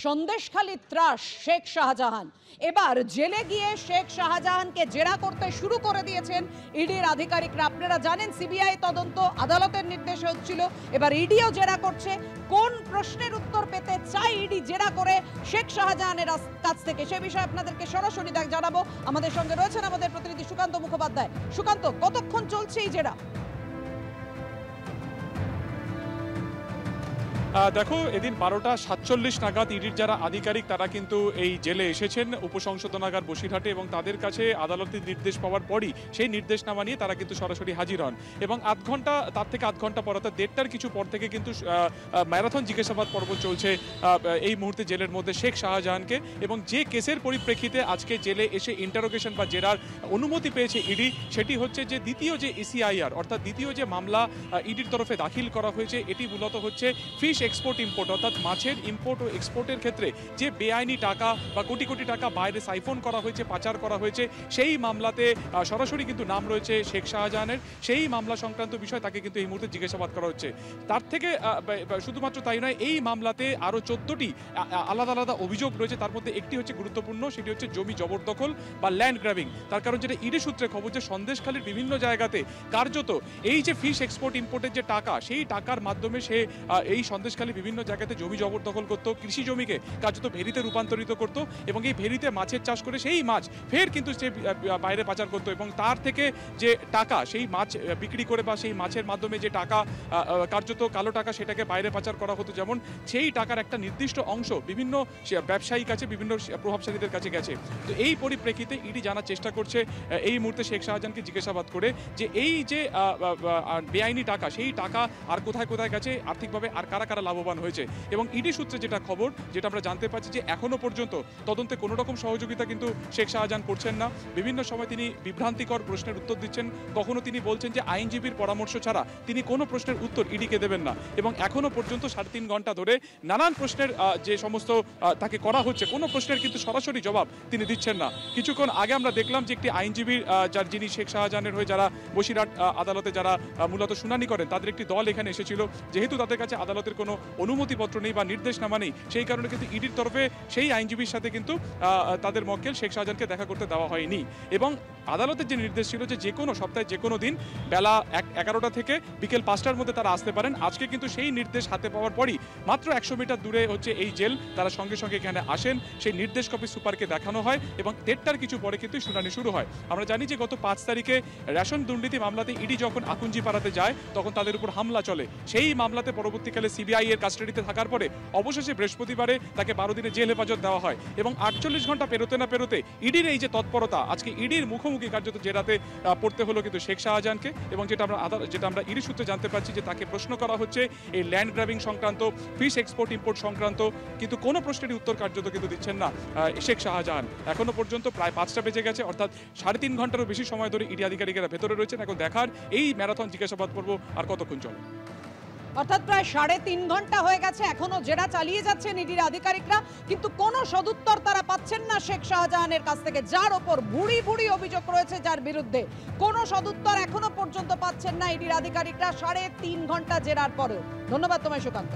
সন্দেশখালী ত্রাস শেখ শাহজাহান। এবার জেলে গিয়ে শেখ শাহজাহানকে জেরা করতে শুরু করে দিয়েছেন ইডির আধিকারিকরা। আপনারা জানেন সিবিআই তদন্ত আদালতের নির্দেশে হচ্ছিল, এবার ইডিও জেরা করছে। কোন প্রশ্নের উত্তর পেতে চাই ইডি জেরা করে শেখ শাহজাহানের কাছ থেকে, সে বিষয়ে আপনাদেরকে সরাসরি জানাবো। আমাদের সঙ্গে রয়েছেন আমাদের প্রতিনিধি সুকান্ত মুখোপাধ্যায়। সুকান্ত, কতক্ষণ চলছে এই জেরা? দেখো, এদিন 12:47 নাগাদ ইডির যারা আধিকারিক তারা কিন্তু এই জেলে এসেছেন উপসংশোধনাগার বসিরহাটে, এবং তাদের কাছে আদালতের নির্দেশ পাওয়ার পরই সেই নির্দেশনামা নিয়ে তারা কিন্তু সরাসরি হাজির হন। এবং তার থেকে আধ ঘন্টা পর, অর্থাৎ 1:30টার কিছু পর থেকে কিন্তু ম্যারাথন জিজ্ঞাসাবাদ পর্ব চলছে এই মুহূর্তে জেলের মধ্যে শেখ শাহজাহানকে। এবং যে কেসের পরিপ্রেক্ষিতে আজকে জেলে এসে ইন্টারোগেশন বা জেরার অনুমতি পেয়েছে ইডি, সেটি হচ্ছে যে দ্বিতীয় যে এসিআইআর, অর্থাৎ দ্বিতীয় যে মামলা ইডির তরফে দাখিল করা হয়েছে, এটি মূলত হচ্ছে ফিশ এক্সপোর্ট ইম্পোর্ট, অর্থাৎ মাছের ইম্পোর্ট ও এক্সপোর্টের ক্ষেত্রে যে বেআইনি টাকা বা কোটি কোটি টাকা বাইরে সাইফন করা হয়েছে, পাচার করা হয়েছে, সেই মামলাতে সরাসরি কিন্তু নাম রয়েছে শেখ শাহজাহানের। সেই মামলা সংক্রান্ত বিষয় তাকে কিন্তু এই মুহূর্তে জিজ্ঞাসাবাদ করা হচ্ছে। তার থেকে শুধুমাত্র তাই নয়, এই মামলাতে আরও 14টি আলাদা আলাদা অভিযোগ রয়েছে। তার মধ্যে একটি হচ্ছে গুরুত্বপূর্ণ, সেটি হচ্ছে জমি জবরদখল বা ল্যান্ড গ্র্যাবিং। তার কারণ যেটা ইডি সূত্রে খবর, যে সন্দেশখালীর বিভিন্ন জায়গাতে কার্যত এই যে ফিশ এক্সপোর্ট ইম্পোর্টের যে টাকা, সেই টাকার মাধ্যমে সে এই সন্দেশখালী বিভিন্ন জায়গাতে জমি জবরদখল করত, কৃষি জমিকে কার্যত ভেরিতে রূপান্তরিত করত, এবং এই ভেরিতে মাছের চাষ করে সেই মাছ ফের কিন্তু সে বাইরে পাচার করত, এবং তার থেকে যে টাকা, সেই মাছ বিক্রি করে বা সেই মাছের মাধ্যমে যে টাকা কার্যত কালো টাকা, সেটাকে বাইরে পাচার করা হতো। যেমন সেই টাকার একটা নির্দিষ্ট অংশ বিভিন্ন ব্যবসায়ীর কাছে, বিভিন্ন প্রভাবশালীদের কাছে গেছে। তো এই পরিপ্রেক্ষিতে ইডি জানার চেষ্টা করছে এই মুহূর্তে শেখ শাহজাহানকে জিজ্ঞাসাবাদ করে যে এই যে বেআইনি টাকা, সেই টাকা আর কোথায় কোথায় গেছে, আর্থিকভাবে আর কারা কারা লাভবান হয়েছে। এবং ইডি সূত্রে যেটা খবর, যেটা আমরা জানতে পারছি, যে এখনো পর্যন্ত তদন্তে কোনো রকম সহযোগিতা কিন্তু শেখ শাহজাহান করছেন না। বিভিন্ন সময় তিনি বিভ্রান্তিকর প্রশ্নের উত্তর দিচ্ছেন, কখনো তিনি বলছেন যে আইনজীবীর পরামর্শ ছাড়া তিনি কোনো প্রশ্নের উত্তর ইডিকে দেবেন না। এবং এখনো পর্যন্ত 3.5 ঘন্টা ধরে নানান প্রশ্নের যে সমস্ত তাকে করা হচ্ছে, কোনো প্রশ্নের কিন্তু সরাসরি জবাব তিনি দিচ্ছেন না। কিছুক্ষণ আগে আমরা দেখলাম যে একটি আইনজীবীর যিনি শেখ শাহজাহানের হয়ে যারা বসিরহাট আদালতে যারা মূলত শুনানি করেন, তাদের একটি দল এখানে এসেছিল। যেহেতু তাদের কাছে আদালতের কোনো অনুমতিপত্র নেই বা নির্দেশনামা নেই, সেই কারণে কিন্তু ইডির তরফে সেই আইনজীবীর সাথে কিন্তু তাদের মক্কেল শেখ শাহজাহানকে দেখা করতে দেওয়া হয়নি। এবং আদালতের যে নির্দেশ ছিল যে কোনো সপ্তাহে যে কোনো দিন বেলা 11টা থেকে বিকেল 5টার মধ্যে তারা আসতে পারেন, আজকে কিন্তু সেই নির্দেশ হাতে পাওয়ার পরই মাত্র 100 মিটার দূরে হচ্ছে এই জেল, তারা সঙ্গে সঙ্গে এখানে আসেন, সেই নির্দেশ কপি সুপারকে দেখানো হয়, এবং 1:30টার কিছু পরে কিন্তু শুনানি শুরু হয়। আমরা জানি যে গত 5 তারিখে রেশন দুর্নীতি মামলাতে ইডি যখন আকুঞ্জি পাড়াতে যায়, তখন তাদের উপর হামলা চলে। সেই মামলাতে পরবর্তীকালে সিবিআই এর কাস্টাডিতে থাকার পরে অবশেষে বৃহস্পতিবারে তাকে 12 দিনের জেল হেফাজত দেওয়া হয়। এবং 48 ঘন্টা পেরোতে না পেরোতে ইডির এই যে তৎপরতা, আজকে ইডির মুখোমুখি কার্যত জেরাতে পড়তে হলো কিন্তু শেখ শাহজাহানকে। এবং যেটা আমরা ইডি সূত্রে জানতে পারছি, যে তাকে প্রশ্ন করা হচ্ছে এই ল্যান্ড গ্র্যাবিং সংক্রান্ত, ফিশ এক্সপোর্ট ইম্পোর্ট সংক্রান্ত, কিন্তু কোনো প্রশ্নেরই উত্তর কার্যত কিন্তু দিচ্ছেন না শেখ শাহজাহান। এখনো পর্যন্ত প্রায় 5টা বেজে গেছে, অর্থাৎ 3.5 ঘন্টারও বেশি সময় ধরে ইডি আধিকারিকেরা ভেতরে রয়েছেন। এখন দেখার এই ম্যারাথন জিজ্ঞাসাবাদ পর্ব আর কতক্ষণ চলে। অর্থাৎ প্রায় 3.5 ঘন্টা হয়ে গেছে, এখনো জেরা চালিয়ে যাচ্ছেন ইডির আধিকারিকরা, কিন্তু কোনো সদুত্তর তারা পাচ্ছেন না শেখ শাহজাহানের কাছ থেকে, যার ওপর ভুড়ি ভুড়ি অভিযোগ রয়েছে, যার বিরুদ্ধে কোনো সদুত্তর এখনো পর্যন্ত পাচ্ছেন না ইডির আধিকারিকরা 3.5 ঘন্টা জেরার পরেও। ধন্যবাদ তোমায় সুকান্ত।